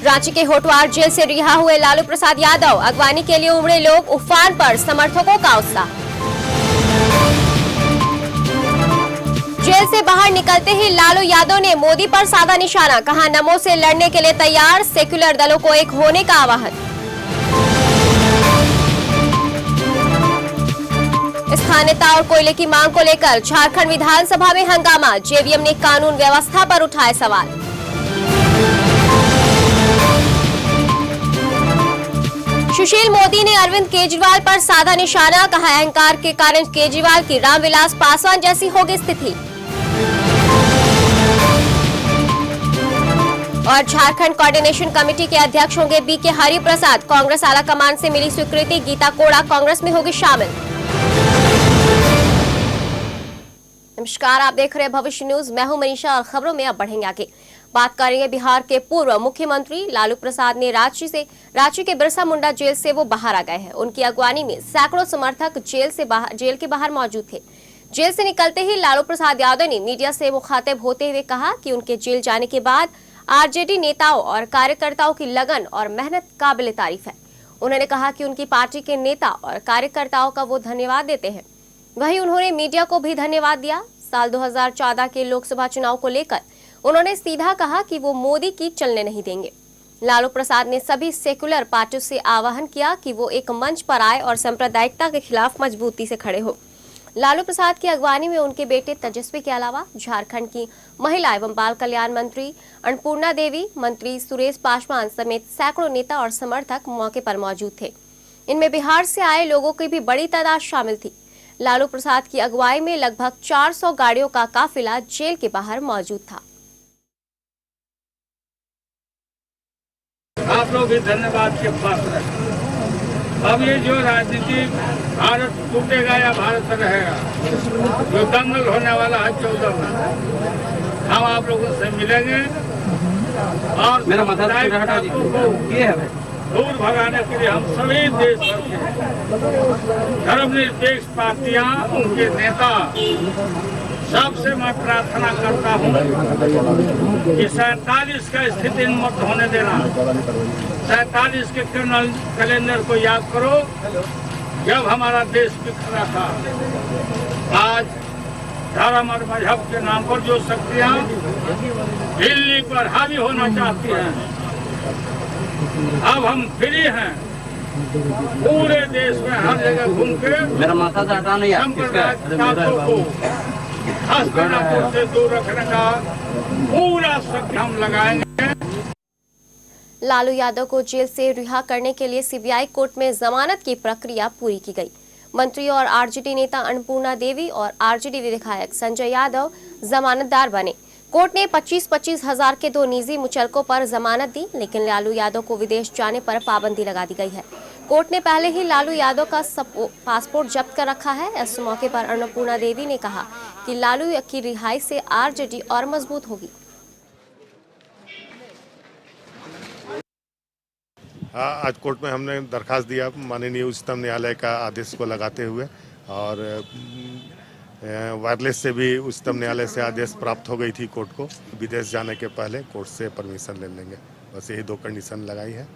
रांची के होटवार जेल से रिहा हुए लालू प्रसाद यादव, अगवानी के लिए उमड़े लोग, उफान पर समर्थकों का उत्साह। जेल से बाहर निकलते ही लालू यादव ने मोदी पर साधा निशाना, कहा नमो से लड़ने के लिए तैयार, सेक्युलर दलों को एक होने का आह्वान। स्थानीयता और कोयले की मांग को लेकर झारखंड विधानसभा में हंगामा, जेवीएम ने कानून व्यवस्था पर उठाए सवाल। सुशील मोदी ने अरविंद केजरीवाल पर साधा निशाना, कहा अहंकार के कारण केजरीवाल की रामविलास पासवान जैसी होगी स्थिति। और झारखंड कोऑर्डिनेशन कमेटी के अध्यक्ष होंगे बीके हरिप्रसाद, कांग्रेस आलाकमान से मिली स्वीकृति, गीता कोड़ा कांग्रेस में होगी शामिल। नमस्कार, आप देख रहे हैं भविष्य न्यूज, मैं हूं मनीषा और खबरों में अब बढ़ेंगे आगे। बात करेंगे बिहार के पूर्व मुख्यमंत्री लालू प्रसाद ने रांची के बिरसा मुंडा जेल से वो बाहर आ गए हैं। उनकी अगवानी में सैकड़ों समर्थक जेल के बाहर मौजूद थे। जेल से निकलते ही लालू प्रसाद यादव ने मीडिया से मुखातिब होते हुए कहा कि उनके जेल जाने के बाद आरजेडी नेताओं और कार्यकर्ताओं की लगन और मेहनत काबिल तारीफ है। उन्होंने कहा कि उनकी पार्टी के नेता और कार्यकर्ताओं का वो धन्यवाद देते हैं। वहीं उन्होंने मीडिया को भी धन्यवाद दिया। साल 2014 के लोकसभा चुनाव को लेकर उन्होंने सीधा कहा कि वो मोदी की चलने नहीं देंगे। लालू प्रसाद ने सभी सेकुलर पार्टियों से आह्वान किया कि वो एक मंच पर आए और सांप्रदायिकता के खिलाफ मजबूती से खड़े हो। लालू प्रसाद की अगवानी में उनके बेटे तेजस्वी के अलावा झारखंड की महिला एवं बाल कल्याण मंत्री अन्नपूर्णा देवी, मंत्री सुरेश पासवान समेत सैकड़ों नेता और समर्थक मौके पर मौजूद थे। इनमें बिहार से आए लोगों की भी बड़ी तादाद शामिल थी। लालू प्रसाद की अगुवाई में लगभग 400 गाड़ियों का काफिला जेल के बाहर मौजूद था। आप लोग भी धन्यवाद के पात्र हैं। अब ये जो राजनीति भारत टूटेगा या भारत रहेगा, जो दंगल होने वाला है 14 में, हम आप लोगों से मिलेंगे और दूर भगाने के लिए हम सभी देश भर के धर्मनिरपेक्ष पार्टियां, उनके नेता, सबसे मैं प्रार्थना करता हूं कि 47 का स्थिति मुक्त होने देना। 47 के कैलेंडर को याद करो, जब हमारा देश बिखरा था। आज धर्म और मजहब के नाम पर जो शक्तियां दिल्ली पर हावी होना चाहती हैं, अब हम फ्री हैं। पूरे देश में हर जगह घूम के मेरा माथा हटा नहीं हस्तनापुर से दूर रखने का पूरा शक्ति हम लगाएंगे। लालू यादव को जेल से रिहा करने के लिए सीबीआई कोर्ट में जमानत की प्रक्रिया पूरी की गई। मंत्री और आरजेडी नेता अन्नपूर्णा देवी और आरजेडी विधायक संजय यादव जमानतदार बने। कोर्ट ने 25-25 हजार के 2 निजी मुचलकों पर जमानत दी, लेकिन लालू यादव को विदेश जाने पर पाबंदी लगा दी गई है। कोर्ट ने पहले ही लालू यादव का पासपोर्ट जब्त कर रखा है। इस मौके पर अन्नपूर्णा देवी ने कहा कि लालू की रिहाई से आरजेडी और मजबूत होगी। आज कोर्ट में हमने दरखास्त दिया माननीय उच्चतम न्यायालय का आदेश को लगाते हुए, और वायरलेस से भी उच्चतम न्यायालय से आदेश प्राप्त हो गई थी कोर्ट को। विदेश जाने के पहले कोर्ट से परमिशन ले लेंगे, बस यही 2 कंडीशन लगाई है।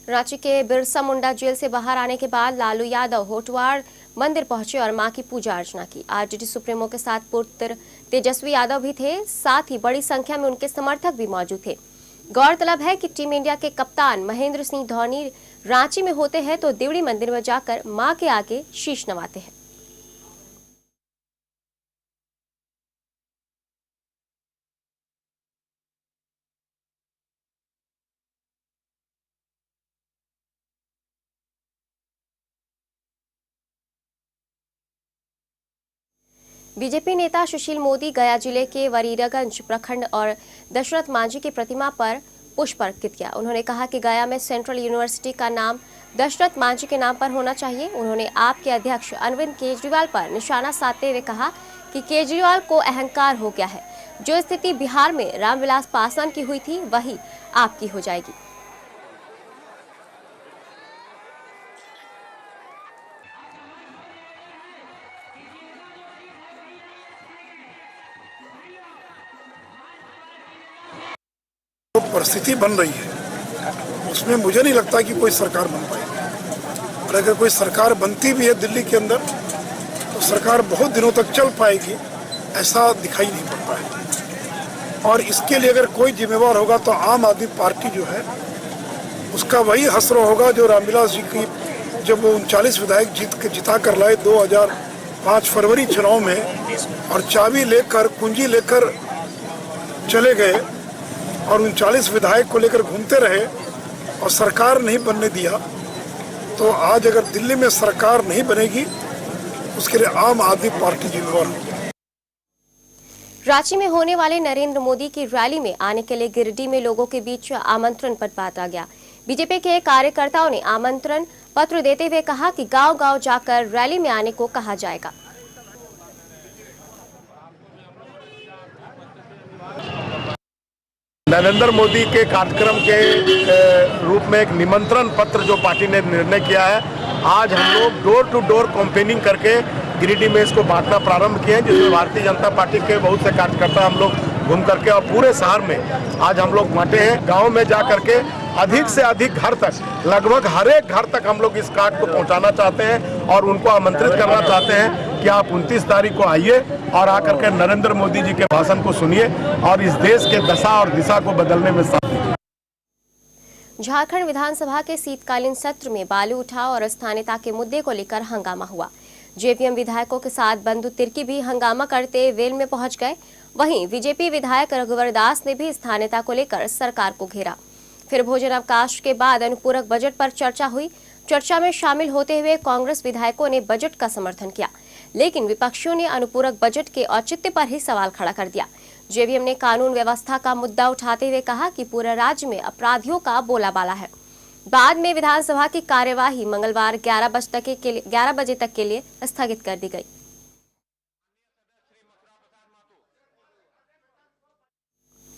रांची के बिरसा मुंडा जेल से बाहर आने के बाद लालू यादव होटवार मंदिर पहुंचे और मां की पूजा अर्चना की। आरजेडी सुप्रीमो के साथ पुत्र तेजस्वी यादव भी थे, साथ ही बड़ी संख्या में उनके समर्थक भी मौजूद थे। गौरतलब है कि टीम इंडिया के कप्तान महेंद्र सिंह धोनी रांची में होते हैं तो देवड़ी मंदिर में जाकर मां के आगे शीश नवाते हैं। बीजेपी नेता सुशील मोदी गया जिले के वरीरागंज प्रखंड और दशरथ मांझी की प्रतिमा पर पुष्प अर्पित किया। उन्होंने कहा कि गया में सेंट्रल यूनिवर्सिटी का नाम दशरथ मांझी के नाम पर होना चाहिए। उन्होंने आप के अध्यक्ष अरविंद केजरीवाल पर निशाना साधते हुए कहा कि केजरीवाल को अहंकार हो गया है। जो स्थिति बिहार में रामविलास पासवान की हुई थी वही आपकी हो जाएगी। जो परिस्थिति बन रही है उसमें मुझे नहीं लगता कि कोई सरकार बन पाएगी, और अगर कोई सरकार बनती भी है दिल्ली के अंदर तो सरकार बहुत दिनों तक चल पाएगी ऐसा दिखाई नहीं पड़ता है। और इसके लिए अगर कोई जिम्मेवार होगा तो आम आदमी पार्टी जो है उसका वही हसरो होगा जो रामविलास जी की जब वो 39 विधायक जिता कर लाए 2005 फरवरी चुनाव में, और चाबी लेकर कुंजी लेकर चले गए और 39 विधायक को लेकर घूमते रहे और सरकार नहीं बनने दिया। तो आज अगर दिल्ली में सरकार नहीं बनेगी उसके लिए आम आदमी पार्टी जिम्मेवार होगी। रांची में होने वाले नरेंद्र मोदी की रैली में आने के लिए गिरिडीह में लोगों के बीच आमंत्रण पत्र बांटा गया। बीजेपी के कार्यकर्ताओं ने आमंत्रण पत्र देते हुए कहा कि गांव-गांव जाकर रैली में आने को कहा जाएगा। नरेंद्र मोदी के कार्यक्रम के रूप में एक निमंत्रण पत्र जो पार्टी ने निर्णय किया है, आज हम लोग डोर टू डोर कैंपेनिंग करके गिरिडीह में इसको बांटना प्रारंभ किए हैं, जिसमें भारतीय जनता पार्टी के बहुत से कार्यकर्ता हम लोग घूम करके और पूरे शहर में आज हम लोग बांटे हैं। गांव में जा करके अधिक से अधिक घर तक, लगभग हर एक घर तक हम लोग इस कार्ड को पहुंचाना चाहते हैं और उनको आमंत्रित करना चाहते हैं कि आप 29 तारीख को आइए और आकर के नरेंद्र मोदी जी के भाषण को सुनिए और इस देश के दशा और दिशा को बदलने में साथ दीजिए। झारखंड विधानसभा के शीतकालीन सत्र में बालू उठाव और स्थानीयता के मुद्दे को लेकर हंगामा हुआ। जेवीएम विधायकों के साथ बंधु तिर्की भी हंगामा करते वेल में पहुंच गए। वहीं बीजेपी विधायक रघुवर दास ने भी स्थानीयता को लेकर सरकार को घेरा। फिर भोजन अवकाश के बाद अनुपूरक बजट पर चर्चा हुई। चर्चा में शामिल होते हुए कांग्रेस विधायकों ने बजट का समर्थन किया, लेकिन विपक्षियों ने अनुपूरक बजट के औचित्य पर ही सवाल खड़ा कर दिया। जेवीएम ने कानून व्यवस्था का मुद्दा उठाते हुए कहा कि पूरे राज्य में अपराधियों का बोलाबाला है। बाद में विधानसभा की कार्यवाही मंगलवार 11 बजे तक के लिए स्थगित कर दी गई।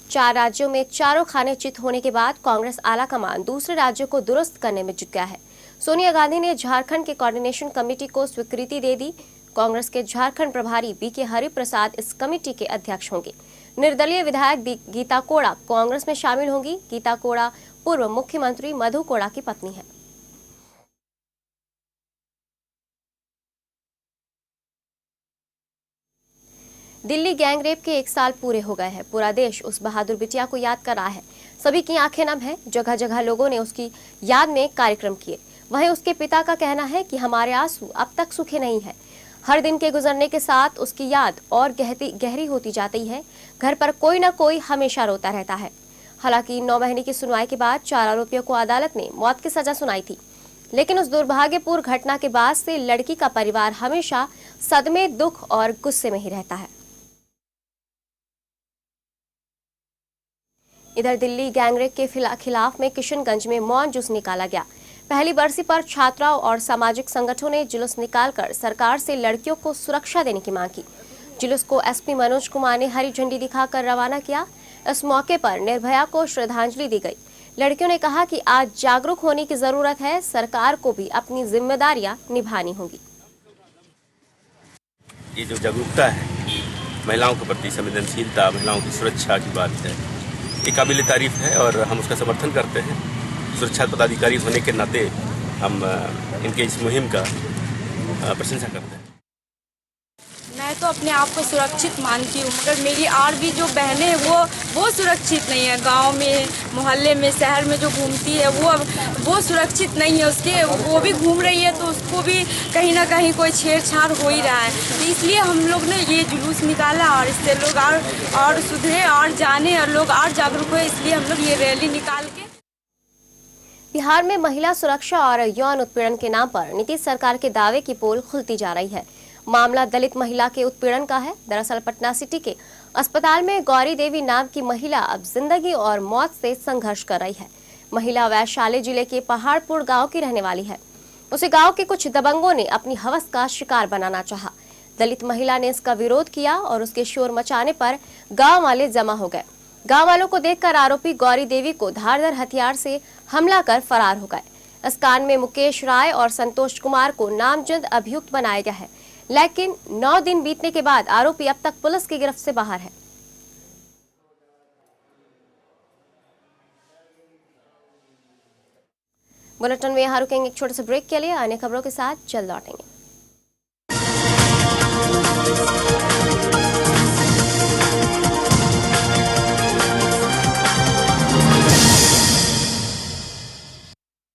चार राज्यों में चारों खाने चित होने के बाद कांग्रेस आलाकमान दूसरे राज्यों को दुरुस्त करने में जुट गया है। सोनिया गांधी ने झारखंड के कोऑर्डिनेशन कमेटी को स्वीकृति दे दी। कांग्रेस के झारखंड प्रभारी बीके हरिप्रसाद इस कमेटी के अध्यक्ष होंगे। निर्दलीय विधायक गीता कोड़ा कांग्रेस में शामिल होंगी। गीता कोड़ा पूर्व मुख्यमंत्री मधु कोड़ा की पत्नी है। दिल्ली गैंगरेप के 1 साल पूरे हो गए हैं। पूरा देश उस बहादुर बिटिया को याद कर रहा है। सभी की आंखें नम हैं। जगह जगह लोगों ने उसकी याद में कार्यक्रम किए। वहीं उसके पिता का कहना है कि हमारे आंसू अब तक सूखे नहीं है। हर दिन के गुजरने के साथ उसकी याद और गहरी होती जाती है। घर पर कोई न कोई हमेशा रोता रहता है। हालांकि 9 महीने की सुनवाई के बाद 4 आरोपियों को अदालत ने मौत की सजा सुनाई थी, लेकिन उस दुर्भाग्यपूर्ण घटना के बाद से लड़की का परिवार हमेशा सदमे, दुख और गुस्से में ही रहता है। इधर दिल्ली गैंगरेप के खिलाफ में किशनगंज में मौन जुलूस निकाला गया। पहली बरसी पर छात्राओं और सामाजिक संगठनों ने जुलूस निकालकर सरकार से लड़कियों को सुरक्षा देने की मांग की। जुलूस को एसपी मनोज कुमार ने हरी झंडी दिखाकर रवाना किया। इस मौके पर निर्भया को श्रद्धांजलि दी गई। लड़कियों ने कहा कि आज जागरूक होने की जरूरत है। सरकार को भी अपनी जिम्मेदारियां निभानी होगी। ये जो जागरूकता है, महिलाओं के प्रति संवेदनशीलता, महिलाओं की सुरक्षा की बात है, ये काबिल तारीफ है और हम उसका समर्थन करते हैं। सुरक्षा पदाधिकारी होने के नाते हम इनके इस मुहिम का प्रशंसा करते हैं। मैं तो अपने आप को सुरक्षित मानती हूँ, मगर मेरी और भी जो बहनें हैं वो सुरक्षित नहीं है। गांव में, मोहल्ले में, शहर में जो घूमती है वो सुरक्षित नहीं है। उसके वो भी घूम रही है तो उसको भी कहीं ना कहीं कोई छेड़छाड़ हो ही रहा है। तो इसलिए हम लोग ने ये जुलूस निकाला और इससे लोग और सुधरे और जाने और लोग और जागरूक हुए, इसलिए हम लोग ये रैली निकाल के। बिहार में महिला सुरक्षा और यौन उत्पीड़न के नाम पर नीतीश सरकार के दावे की पोल खुलती जा रही है। मामला दलित महिला के उत्पीड़न का है। दरअसल पटना सिटी के अस्पताल में गौरी देवी नाम की महिला अब जिंदगी और मौत से संघर्ष कर रही है। महिला वैशाली जिले के पहाड़पुर गांव की रहने वाली है। उसे गांव के कुछ दबंगों ने अपनी हवस का शिकार बनाना चाहा। दलित महिला ने इसका विरोध किया और उसके शोर मचाने पर गांव वाले जमा हो गए। गांव वालों को देखकर आरोपी गौरी देवी को धारदार हथियार से हमला कर फरार हो गए। इस कांड में मुकेश राय और संतोष कुमार को नामजद अभियुक्त बनाया गया है, लेकिन 9 दिन बीतने के बाद आरोपी अब तक पुलिस की गिरफ्त से बाहर है। बुलेटिन में यहाँ रुकेंगे एक छोटे से ब्रेक के लिए। अन्य खबरों के साथ जल्द लौटेंगे।